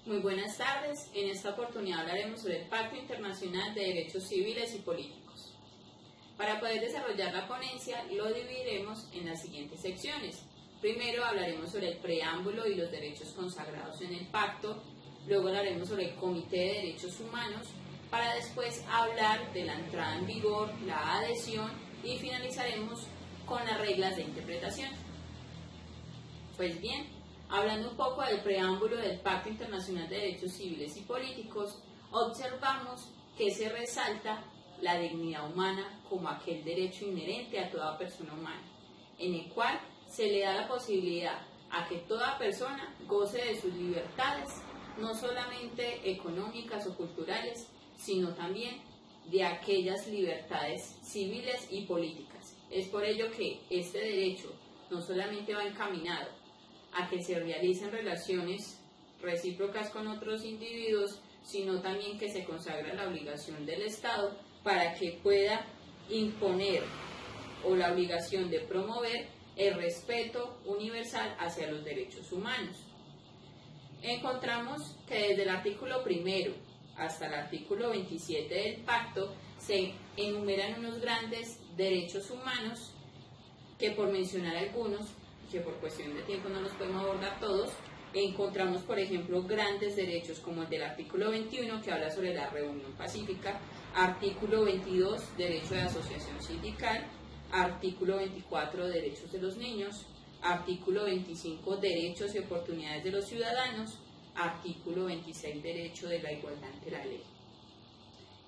Muy buenas tardes. En esta oportunidad hablaremos sobre el Pacto Internacional de Derechos Civiles y Políticos. Para poder desarrollar la ponencia lo dividiremos en las siguientes secciones. Primero hablaremos sobre el preámbulo y los derechos consagrados en el pacto, luego hablaremos sobre el Comité de Derechos Humanos, para después hablar de la entrada en vigor, la adhesión y finalizaremos con las reglas de interpretación. Pues bien, hablando un poco del preámbulo del Pacto Internacional de Derechos Civiles y Políticos, observamos que se resalta la dignidad humana como aquel derecho inherente a toda persona humana, en el cual se le da la posibilidad a que toda persona goce de sus libertades, no solamente económicas o culturales, sino también de aquellas libertades civiles y políticas. Es por ello que este derecho no solamente va encaminado a que se realicen relaciones recíprocas con otros individuos, sino también que se consagra la obligación del Estado para que pueda imponer o la obligación de promover el respeto universal hacia los derechos humanos. Encontramos que desde el artículo 1 hasta el artículo 27 del pacto se enumeran unos grandes derechos humanos que, por mencionar algunos, que por cuestión de tiempo no los podemos abordar todos, encontramos por ejemplo grandes derechos como el del artículo 21 que habla sobre la reunión pacífica, artículo 22 derecho de asociación sindical, artículo 24 derechos de los niños, artículo 25 derechos y oportunidades de los ciudadanos, artículo 26 derecho de la igualdad ante la ley.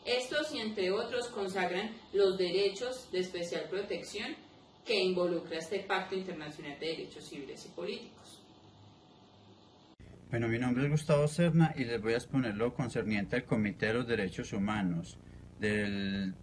Estos y entre otros consagran los derechos de especial protección que involucra este Pacto Internacional de Derechos Civiles y Políticos. Bueno, mi nombre es Gustavo Serna y les voy a exponer lo concerniente al Comité de los Derechos Humanos del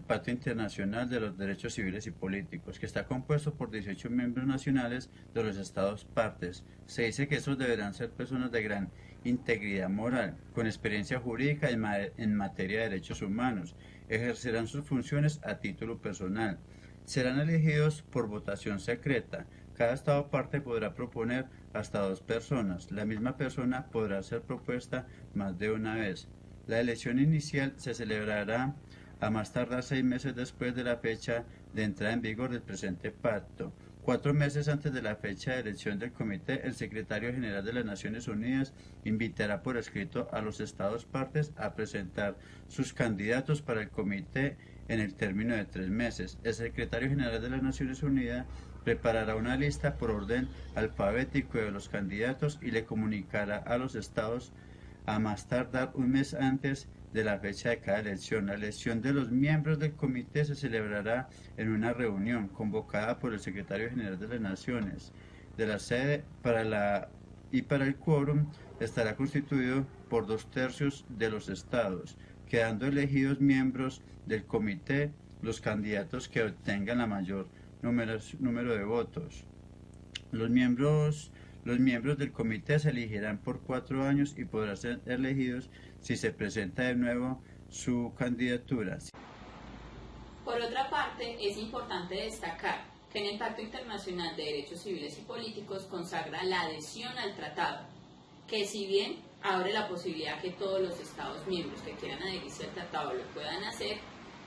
Pacto Internacional de los Derechos Civiles y Políticos, que está compuesto por 18 miembros nacionales de los Estados partes. Se dice que estos deberán ser personas de gran integridad moral, con experiencia jurídica en materia de derechos humanos, ejercerán sus funciones a título personal. Serán elegidos por votación secreta. Cada Estado parte podrá proponer hasta 2 personas. La misma persona podrá ser propuesta más de una vez. La elección inicial se celebrará a más tardar 6 meses después de la fecha de entrada en vigor del presente pacto. 4 meses antes de la fecha de elección del comité, el secretario general de las Naciones Unidas invitará por escrito a los Estados partes a presentar sus candidatos para el comité en el término de 3 meses. El secretario general de las Naciones Unidas preparará una lista por orden alfabético de los candidatos y le comunicará a los estados a más tardar un mes antes de la fecha de cada elección. La elección de los miembros del comité se celebrará en una reunión convocada por el secretario general de las Naciones. De la sede para el quórum estará constituido por 2/3 de los estados, quedando elegidos miembros del comité los candidatos que obtengan la mayor número de votos. Los miembros del comité se elegirán por 4 años y podrán ser elegidos si se presenta de nuevo su candidatura. Por otra parte, es importante destacar que en el Pacto Internacional de Derechos Civiles y Políticos consagra la adhesión al tratado, que si bien abre la posibilidad que todos los Estados miembros que quieran adherirse al tratado lo puedan hacer,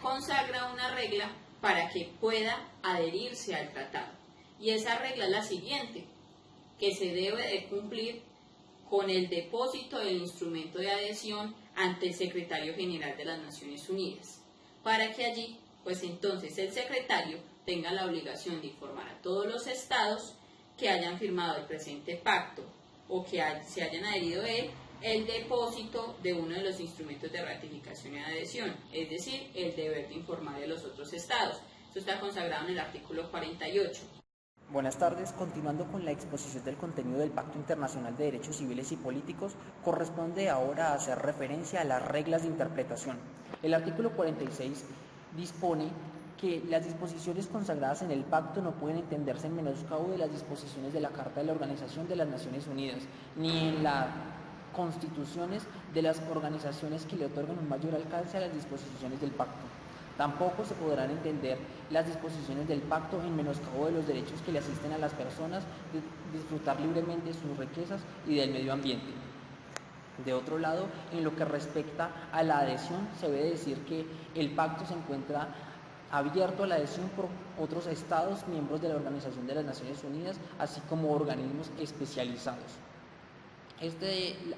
consagra una regla para que pueda adherirse al tratado. Y esa regla es la siguiente, que se debe de cumplir con el depósito del instrumento de adhesión ante el Secretario General de las Naciones Unidas, para que allí, pues entonces el secretario tenga la obligación de informar a todos los estados que hayan firmado el presente pacto o que se hayan adherido a él, el depósito de uno de los instrumentos de ratificación y adhesión, es decir, el deber de informar de los otros estados. Esto está consagrado en el artículo 48. Buenas tardes. Continuando con la exposición del contenido del Pacto Internacional de Derechos Civiles y Políticos, corresponde ahora hacer referencia a las reglas de interpretación. El artículo 46 dispone que las disposiciones consagradas en el pacto no pueden entenderse en menoscabo de las disposiciones de la Carta de la Organización de las Naciones Unidas, ni en las constituciones de las organizaciones que le otorgan un mayor alcance a las disposiciones del pacto. Tampoco se podrán entender las disposiciones del pacto en menoscabo de los derechos que le asisten a las personas de disfrutar libremente de sus riquezas y del medio ambiente. De otro lado, en lo que respecta a la adhesión, se debe decir que el pacto se encuentra abierto a la adhesión por otros estados miembros de la Organización de las Naciones Unidas, así como organismos especializados. Esta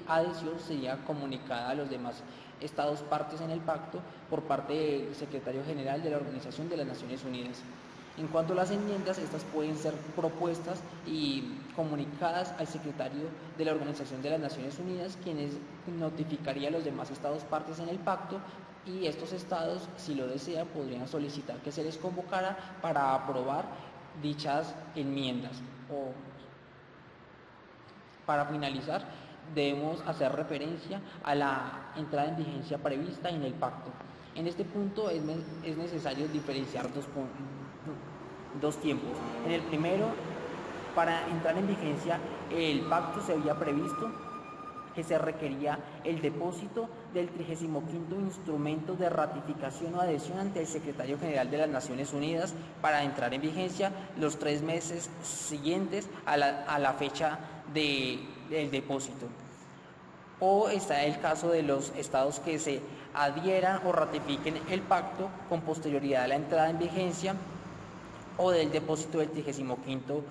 adhesión sería comunicada a los demás estados partes en el pacto por parte del secretario general de la Organización de las Naciones Unidas. En cuanto a las enmiendas, estas pueden ser propuestas y comunicadas al secretario de la Organización de las Naciones Unidas, quienes notificaría a los demás estados partes en el pacto, y estos estados, si lo desean, podrían solicitar que se les convocara para aprobar dichas enmiendas. Para finalizar, debemos hacer referencia a la entrada en vigencia prevista en el pacto. En este punto es necesario diferenciar dos tiempos. En el primero, para entrar en vigencia el pacto se había previsto que se requería el depósito del 35º instrumento de ratificación o adhesión ante el Secretario General de las Naciones Unidas para entrar en vigencia los 3 meses siguientes a la fecha del depósito. O está el caso de los estados que se adhieran o ratifiquen el pacto con posterioridad a la entrada en vigencia o del depósito del 35º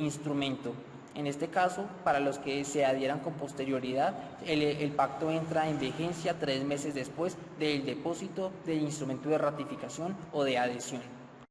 instrumento. En este caso, para los que se adhieran con posterioridad, el pacto entra en vigencia 3 meses después del depósito del instrumento de ratificación o de adhesión.